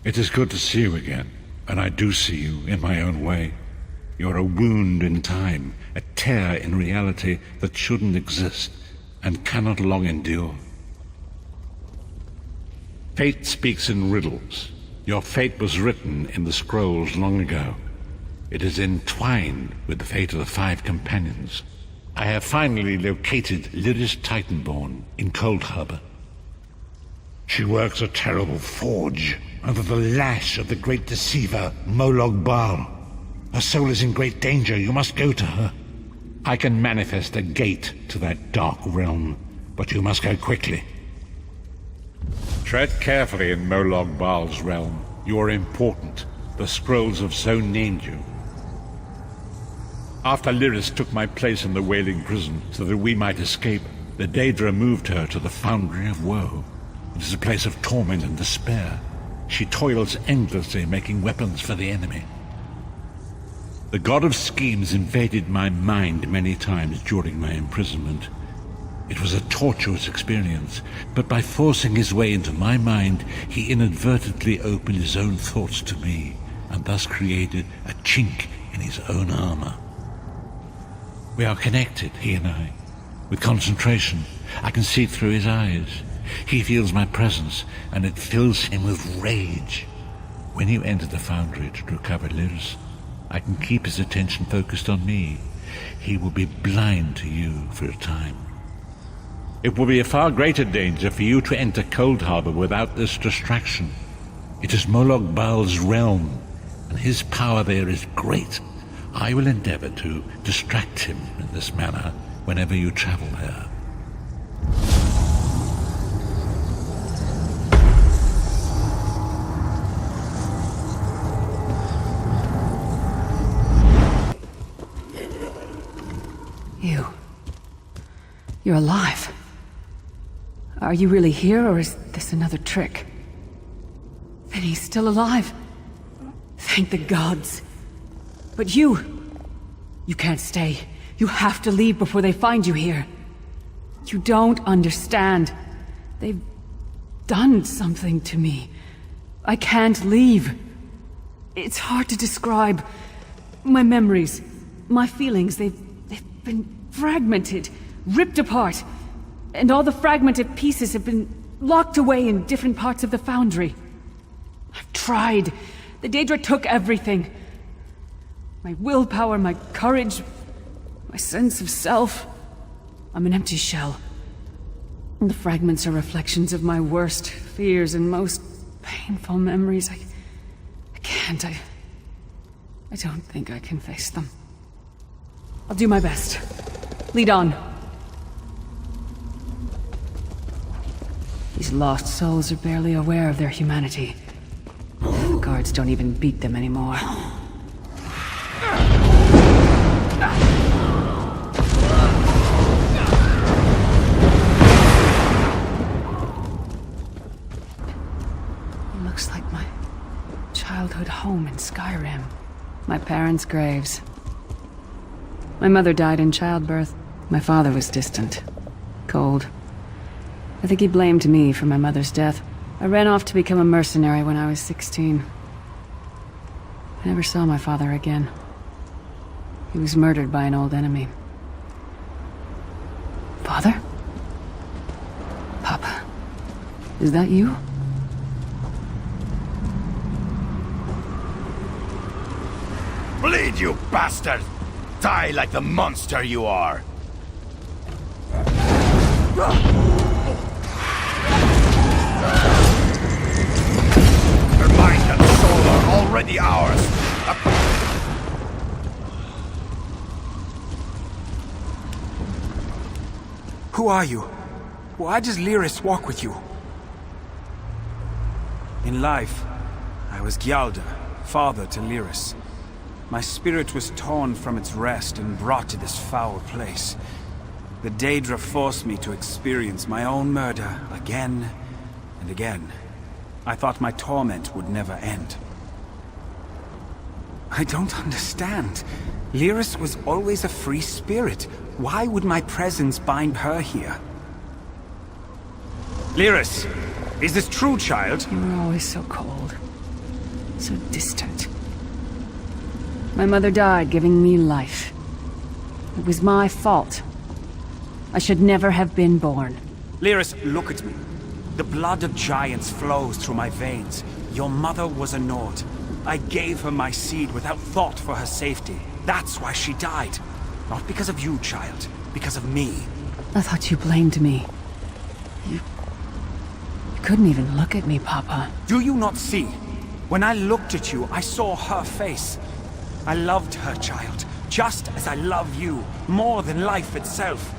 It is good to see you again, and I do see you in my own way. You're a wound in time, a tear in reality that shouldn't exist and cannot long endure. Fate speaks in riddles. Your fate was written in the scrolls long ago. It is entwined with the fate of the 5 companions. I have finally located Lyris Titanborn in Cold Harbor. She works a terrible forge under the lash of the great deceiver, Molog Baal. Her soul is in great danger. You must go to her. I can manifest a gate to that dark realm, but you must go quickly. Tread carefully in Molog Baal's realm. You are important. The scrolls have so named you. After Lyris took my place in the Wailing Prison so that we might escape, the Daedra moved her to the Foundry of Woe. It is a place of torment and despair. She toils endlessly making weapons for the enemy. The god of schemes invaded my mind many times during my imprisonment. It was a tortuous experience, but by forcing his way into my mind, he inadvertently opened his own thoughts to me, and thus created a chink in his own armor. We are connected, he and I. With concentration, I can see through his eyes. He feels my presence, and it fills him with rage. When you enter the Foundry to recover Lyris, I can keep his attention focused on me. He will be blind to you for a time. It will be a far greater danger for you to enter Cold Harbor without this distraction. It is Molog Baal's realm, and his power there is great. I will endeavor to distract him in this manner whenever you travel there. You're alive. Are you really here, or is this another trick? Then he's still alive. Thank the gods. But you can't stay. You have to leave before they find you here. You don't understand. They've done something to me. I can't leave. It's hard to describe. My memories, my feelings, they've been fragmented, ripped apart, and all the fragmented pieces have been locked away in different parts of the Foundry. I've tried. The Daedra took everything. My willpower, my courage, my sense of self. I'm an empty shell. And the fragments are reflections of my worst fears and most painful memories. I can't. I don't think I can face them. I'll do my best. Lead on. These lost souls are barely aware of their humanity. The guards don't even beat them anymore. It looks like my childhood home in Skyrim. My parents' graves. My mother died in childbirth. My father was distant. Cold. I think he blamed me for my mother's death. I ran off to become a mercenary when I was 16. I never saw my father again. He was murdered by an old enemy. Father? Papa? Is that you? Bleed, you bastard! Die like the monster you are! Her mind and soul are already ours! Who are you? Why does Lyris walk with you? In life, I was Gyalda, father to Lyris. My spirit was torn from its rest and brought to this foul place. The Daedra forced me to experience my own murder again and again. I thought my torment would never end. I don't understand. Lyris was always a free spirit. Why would my presence bind her here? Lyris! Is this true, child? You were always so cold. So distant. My mother died giving me life. It was my fault. I should never have been born. Lyris, look at me. The blood of giants flows through my veins. Your mother was a Nord. I gave her my seed without thought for her safety. That's why she died. Not because of you, child. Because of me. I thought you blamed me. You couldn't even look at me, Papa. Do you not see? When I looked at you, I saw her face. I loved her, child. Just as I love you. More than life itself.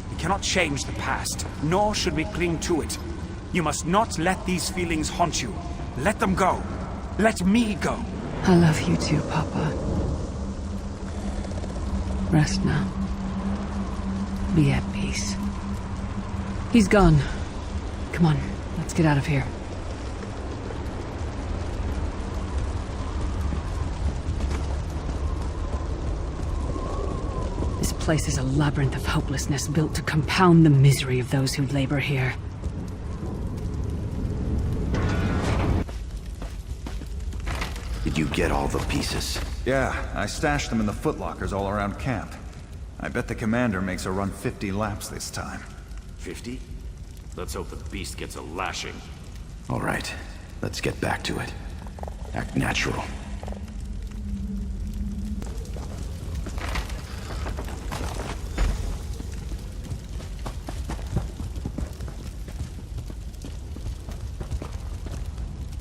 We cannot change the past, nor should we cling to it. You must not let these feelings haunt you. Let them go. Let me go. I love you too, Papa. Rest now. Be at peace. He's gone. Come on, let's get out of here. This place is a labyrinth of hopelessness built to compound the misery of those who labor here. Did you get all the pieces? Yeah, I stashed them in the footlockers all around camp. I bet the commander makes her run 50 laps this time. 50? Let's hope the beast gets a lashing. All right, let's get back to it. Act natural.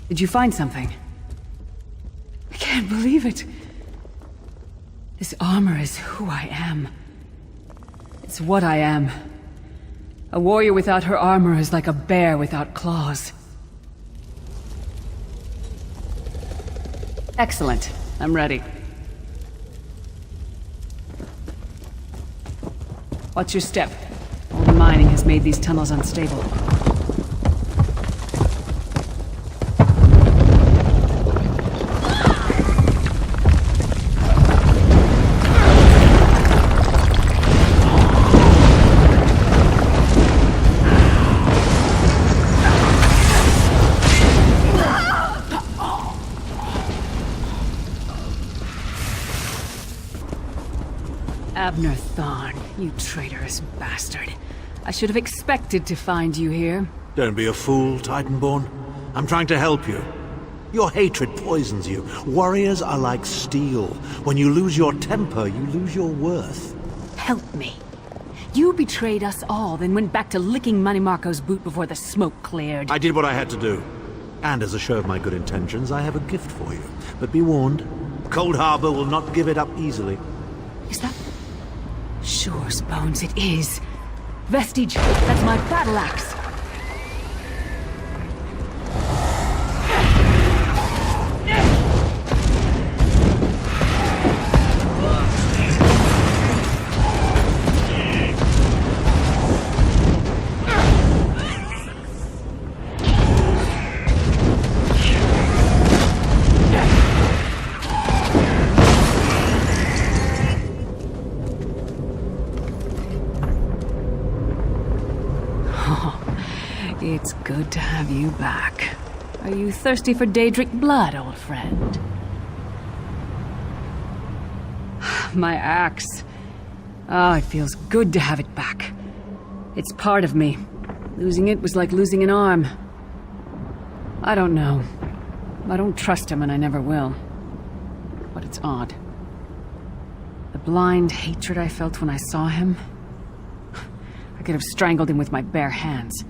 Did you find something? I can't believe it. This armor is who I am. It's what I am. A warrior without her armor is like a bear without claws. Excellent. I'm ready. Watch your step. All the mining has made these tunnels unstable. Abner Thorn, you traitorous bastard. I should have expected to find you here. Don't be a fool, Titanborn. I'm trying to help you. Your hatred poisons you. Warriors are like steel. When you lose your temper, you lose your worth. Help me. You betrayed us all, then went back to licking Manny Marco's boot before the smoke cleared. I did what I had to do. And as a show of my good intentions, I have a gift for you. But be warned, Cold Harbor will not give it up easily. Is that... Sure, Bones, it is. Vestige, that's my battle axe. It's good to have you back. Are you thirsty for Daedric blood, old friend? My axe. Ah, it feels good to have it back. It's part of me. Losing it was like losing an arm. I don't know. I don't trust him and I never will. But it's odd. The blind hatred I felt when I saw him... I could have strangled him with my bare hands.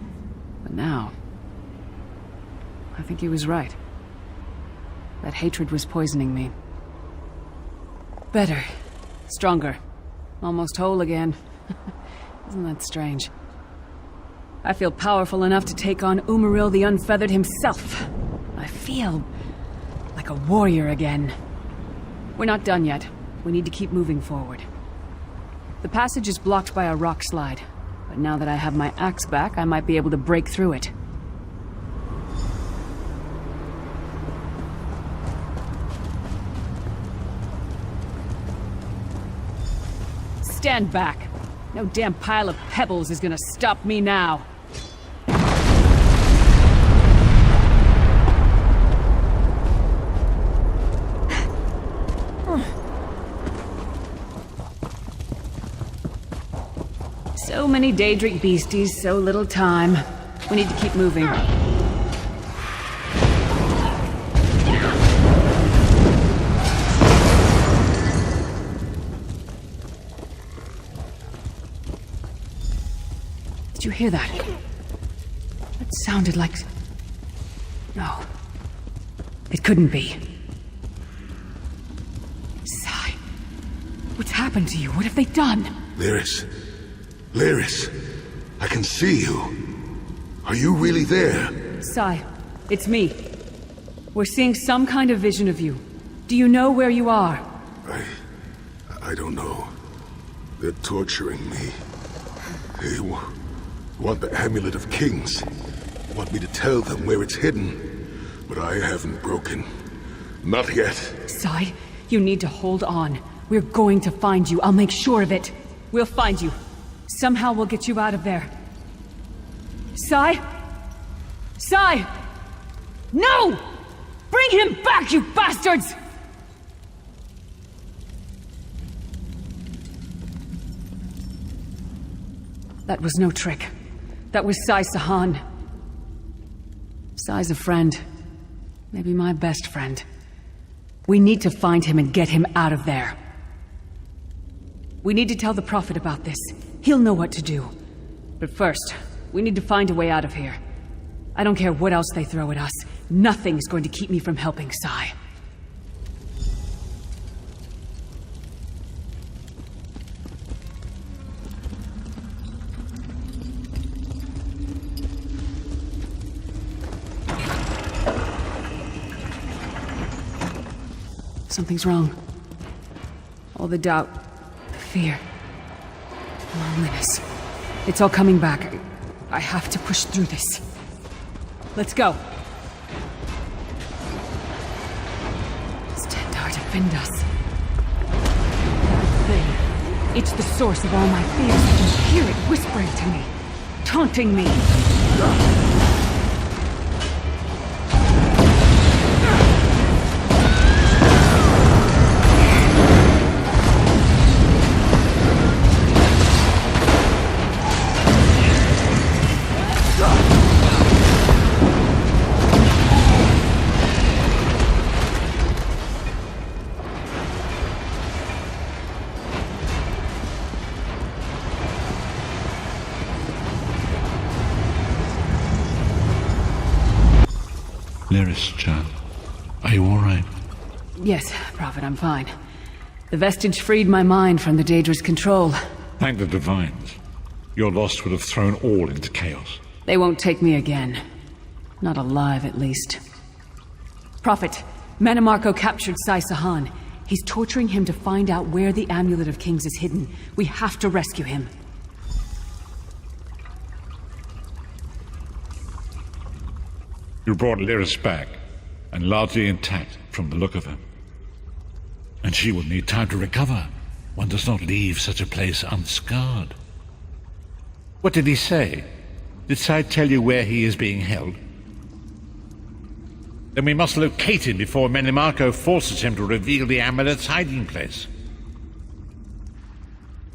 But now... I think he was right. That hatred was poisoning me. Better. Stronger. Almost whole again. Isn't that strange? I feel powerful enough to take on Umaril the Unfeathered himself. I feel... like a warrior again. We're not done yet. We need to keep moving forward. The passage is blocked by a rock slide. But now that I have my axe back, I might be able to break through it. Stand back. No damn pile of pebbles is gonna stop me now. many Daedric beasties, so little time. We need to keep moving. Did you hear that? It sounded like... No. It couldn't be. Sai. What's happened to you? What have they done? Lyris. Lyris. I can see you. Are you really there? Sai, it's me. We're seeing some kind of vision of you. Do you know where you are? I don't know. They're torturing me. They want the Amulet of Kings. Want me to tell them where it's hidden. But I haven't broken. Not yet. Sai, you need to hold on. We're going to find you. I'll make sure of it. We'll find you. Somehow we'll get you out of there. Sai? Sai! No! Bring him back, you bastards! That was no trick. That was Sai Sahan. Sai's a friend. Maybe my best friend. We need to find him and get him out of there. We need to tell the Prophet about this. He'll know what to do. But first, we need to find a way out of here. I don't care what else they throw at us. Nothing's going to keep me from helping Sai. Something's wrong. All the doubt, the fear, the loneliness. It's all coming back. I have to push through this. Let's go. Stendarr, defend us. That thing. It's the source of all my fears. I can hear it whispering to me. Taunting me. Lyris, child. Are you all right? Yes, Prophet, I'm fine. The vestige freed my mind from the Daedra's control. Thank the Divines. Your loss would have thrown all into chaos. They won't take me again. Not alive, at least. Prophet, Manimarco captured Sai Sahan. He's torturing him to find out where the Amulet of Kings is hidden. We have to rescue him. You brought Lyris back, and largely intact from the look of her. And she will need time to recover. One does not leave such a place unscarred. What did he say? Did Sai tell you where he is being held? Then we must locate him before Manimarco forces him to reveal the amulet's hiding place.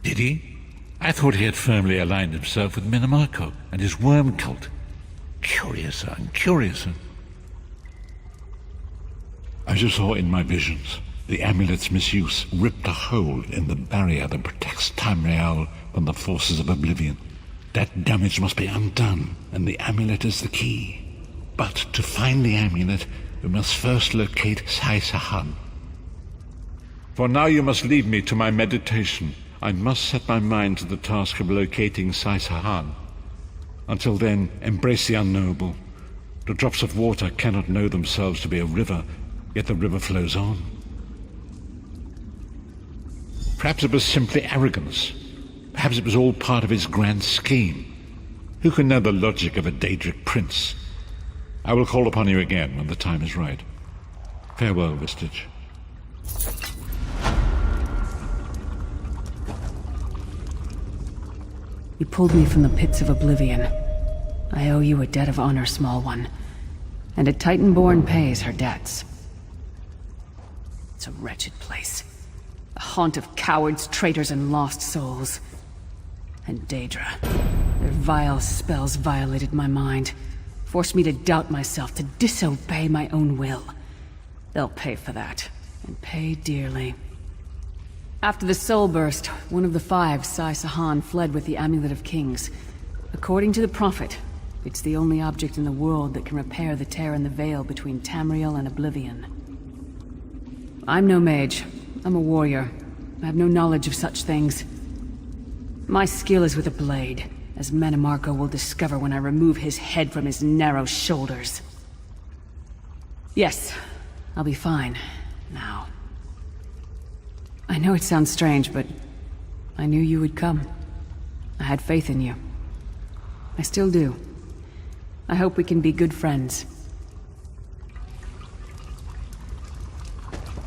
Did he? I thought he had firmly aligned himself with Manimarco and his worm cult. Curiouser and curiouser. As you saw in my visions, the amulet's misuse ripped a hole in the barrier that protects Tamriel from the forces of oblivion. That damage must be undone, and the amulet is the key. But to find the amulet, we must first locate Sai Sahan. For now you must leave me to my meditation. I must set my mind to the task of locating Sai Sahan. Until then, embrace the unknowable. The drops of water cannot know themselves to be a river, yet the river flows on. Perhaps it was simply arrogance. Perhaps it was all part of his grand scheme. Who can know the logic of a Daedric prince? I will call upon you again when the time is right. Farewell, Vestige. You pulled me from the pits of oblivion. I owe you a debt of honor, small one. And a Titanborn pays her debts. It's a wretched place. A haunt of cowards, traitors, and lost souls. and Daedra. Their vile spells violated my mind, forced me to doubt myself, to disobey my own will. They'll pay for that, and pay dearly. After the Soul Burst, one of the five, Sai Sahan, fled with the Amulet of Kings. According to the Prophet, it's the only object in the world that can repair the tear in the veil between Tamriel and Oblivion. I'm no mage. I'm a warrior. I have no knowledge of such things. My skill is with a blade, as Manamarco will discover when I remove his head from his narrow shoulders. Yes, I'll be fine, now. I know it sounds strange, but I knew you would come. I had faith in you. I still do. I hope we can be good friends.